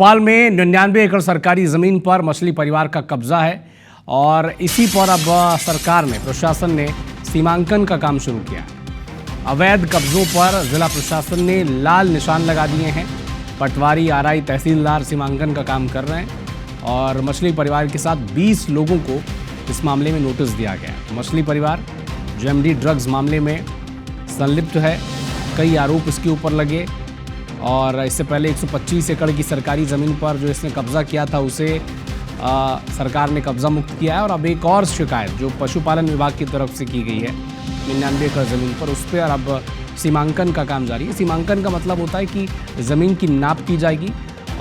भोपाल में 99 एकड़ सरकारी ज़मीन पर मछली परिवार का कब्जा है और इसी पर अब सरकार ने, प्रशासन ने सीमांकन का काम शुरू किया है। अवैध कब्जों पर जिला प्रशासन ने लाल निशान लगा दिए हैं। पटवारी, आरआई, तहसीलदार सीमांकन का काम कर रहे हैं और मछली परिवार के साथ 20 लोगों को इस मामले में नोटिस दिया गया है। मछली परिवार जो एमडी ड्रग्स मामले में संलिप्त है, कई आरोप इसके ऊपर लगे और इससे पहले 125 एकड़ की सरकारी ज़मीन पर जो इसने कब्जा किया था उसे सरकार ने कब्जा मुक्त किया है। और अब एक और शिकायत जो पशुपालन विभाग की तरफ से की गई है 99 एकड़ ज़मीन पर, उस पर अब सीमांकन का काम जारी है। सीमांकन का मतलब होता है कि ज़मीन की नाप की जाएगी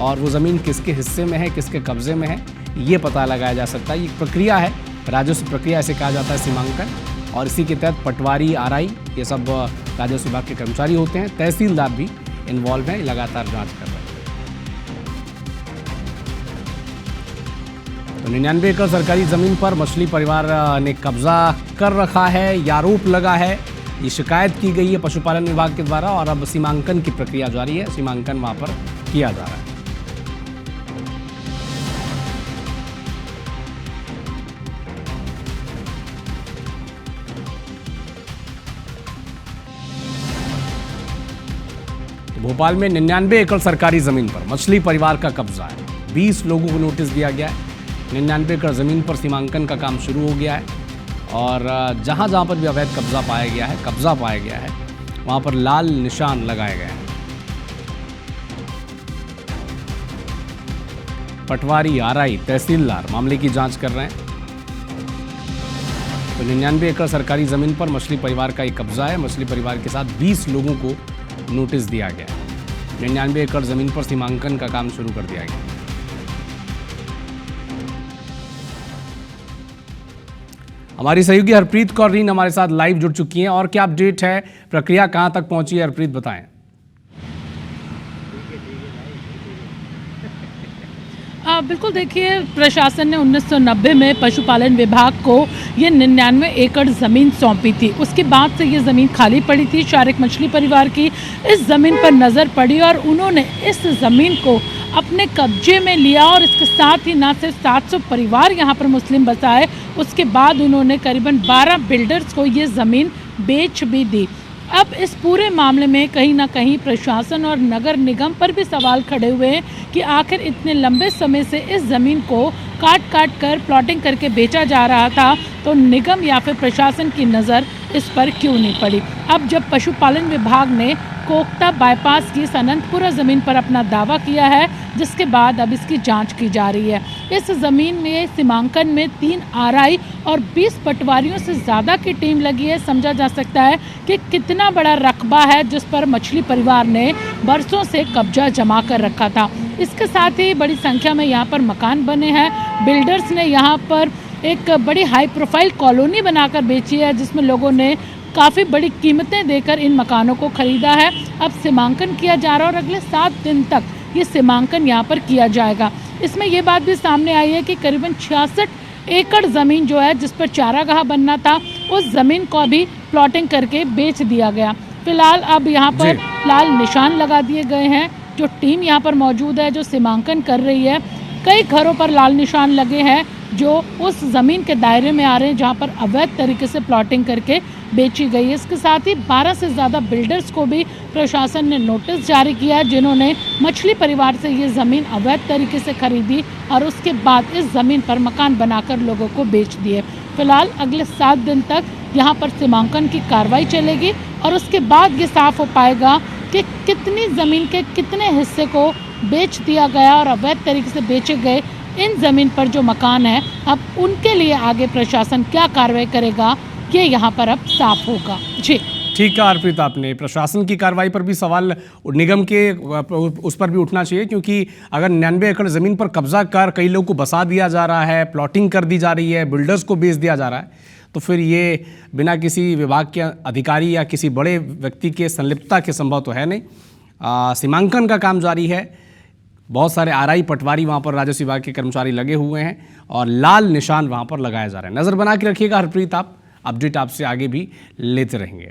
और वो ज़मीन किसके हिस्से में है, किसके कब्जे में है, ये पता लगाया जा सकता है। ये प्रक्रिया है, राजस्व प्रक्रिया ऐसे कहा जाता है सीमांकन। और इसी के तहत पटवारी, आरआई ये सब राजस्व विभाग के कर्मचारी होते हैं। तहसीलदार भी इन्वॉल्व हैं, लगातार जांच कर रहे हैं। तो 99 एकड़ सरकारी ज़मीन पर मछली परिवार ने कब्जा कर रखा है, ये आरोप लगा है, ये शिकायत की गई है पशुपालन विभाग के द्वारा और अब सीमांकन की प्रक्रिया जारी है। सीमांकन वहां पर किया जा रहा है। भोपाल में 99 एकड़ सरकारी ज़मीन पर मछली परिवार का कब्जा है। 20 लोगों को नोटिस दिया गया है। 99 एकड़ ज़मीन पर सीमांकन का काम शुरू हो गया है और जहां जहां पर भी अवैध कब्जा पाया गया है वहां पर लाल निशान लगाए गए हैं। पटवारी, आरआई, तहसीलदार मामले की जांच कर रहे हैं। तो 99 एकड़ सरकारी ज़मीन पर मछली परिवार का एक कब्जा है। मछली परिवार के साथ 20 लोगों को नोटिस दिया गया। 99 एकड़ जमीन पर सीमांकन का काम शुरू कर दिया गया। हमारी सहयोगी हरप्रीत कौर रीन हमारे साथ लाइव जुड़ चुकी हैं। और क्या अपडेट है, प्रक्रिया कहां तक पहुंची है, हरप्रीत बताएं। बिल्कुल, देखिए, प्रशासन ने 1990 में पशुपालन विभाग को ये 99 एकड़ ज़मीन सौंपी थी। उसके बाद से ये ज़मीन खाली पड़ी थी। शारिक मछली परिवार की इस ज़मीन पर नज़र पड़ी और उन्होंने इस ज़मीन को अपने कब्जे में लिया और इसके साथ ही ना सिर्फ 700 परिवार यहाँ पर मुस्लिम बसाए, उसके बाद उन्होंने करीबन 12 बिल्डर्स को ये ज़मीन बेच भी दी। अब इस पूरे मामले में कहीं ना कहीं प्रशासन और नगर निगम पर भी सवाल खड़े हुए हैं कि आखिर इतने लंबे समय से इस ज़मीन को काट कर प्लॉटिंग करके बेचा जा रहा था, तो निगम या फिर प्रशासन की नज़र इस पर क्यों नहीं पड़ी। अब जब पशुपालन विभाग ने कोकता बाईपास की सनंतपुरा ज़मीन पर अपना दावा किया है, जिसके बाद अब इसकी जांच की जा रही है। इस ज़मीन में सीमांकन में 3 आरआई और 20 पटवारियों से ज़्यादा की टीम लगी है। समझा जा सकता है कि कितना बड़ा रकबा है जिस पर मछली परिवार ने बरसों से कब्जा जमा कर रखा था। इसके साथ ही बड़ी संख्या में यहाँ पर मकान बने हैं। बिल्डर्स ने यहाँ पर एक बड़ी हाई प्रोफाइल कॉलोनी बनाकर बेची है, जिसमें लोगों ने काफ़ी बड़ी कीमतें देकर इन मकानों को खरीदा है। अब सीमांकन किया जा रहा है और अगले 7 दिन तक ये सीमांकन यहाँ पर किया जाएगा। इसमें ये बात भी सामने आई है कि करीबन 66 एकड़ ज़मीन जो है जिस पर चारागाह बनना था, उस ज़मीन को भी प्लॉटिंग करके बेच दिया गया। फिलहाल अब यहाँ पर लाल निशान लगा दिए गए हैं। जो टीम यहाँ पर मौजूद है, जो सीमांकन कर रही है, कई घरों पर लाल निशान लगे हैं जो उस ज़मीन के दायरे में आ रहे हैं जहाँ पर अवैध तरीके से प्लॉटिंग करके बेची गई है। इसके साथ ही 12 से ज़्यादा बिल्डर्स को भी प्रशासन ने नोटिस जारी किया है, जिन्होंने मछली परिवार से ये ज़मीन अवैध तरीके से खरीदी और उसके बाद इस ज़मीन पर मकान बनाकर लोगों को बेच दिए। फिलहाल अगले 7 दिन तक यहाँ पर सीमांकन की कार्रवाई चलेगी और उसके बाद ये साफ हो पाएगा कि कितनी ज़मीन के कितने हिस्से को बेच दिया गया और अवैध तरीके से बेचे गए इन ज़मीन पर जो मकान है, अब उनके लिए आगे प्रशासन क्या कार्रवाई करेगा, ये यहाँ पर अब साफ होगा। जी ठीक है हरप्रीत, आपने प्रशासन की कार्रवाई पर भी सवाल निगम के उस पर भी उठना चाहिए, क्योंकि अगर 99 एकड़ ज़मीन पर कब्जा कर कई लोगों को बसा दिया जा रहा है, प्लॉटिंग कर दी जा रही है, बिल्डर्स को बेच दिया जा रहा है, तो फिर ये बिना किसी विभाग के अधिकारी या किसी बड़े व्यक्ति के संलिप्तता के संभव तो है नहीं। सीमांकन का काम जारी है। बहुत सारे आरआई, पटवारी वहाँ पर राजस्व विभाग के कर्मचारी लगे हुए हैं और लाल निशान वहाँ पर लगाया जा रहा है। नज़र बना के रखिएगा हरप्रीत, आप अपडेट आपसे आगे भी लेते रहेंगे।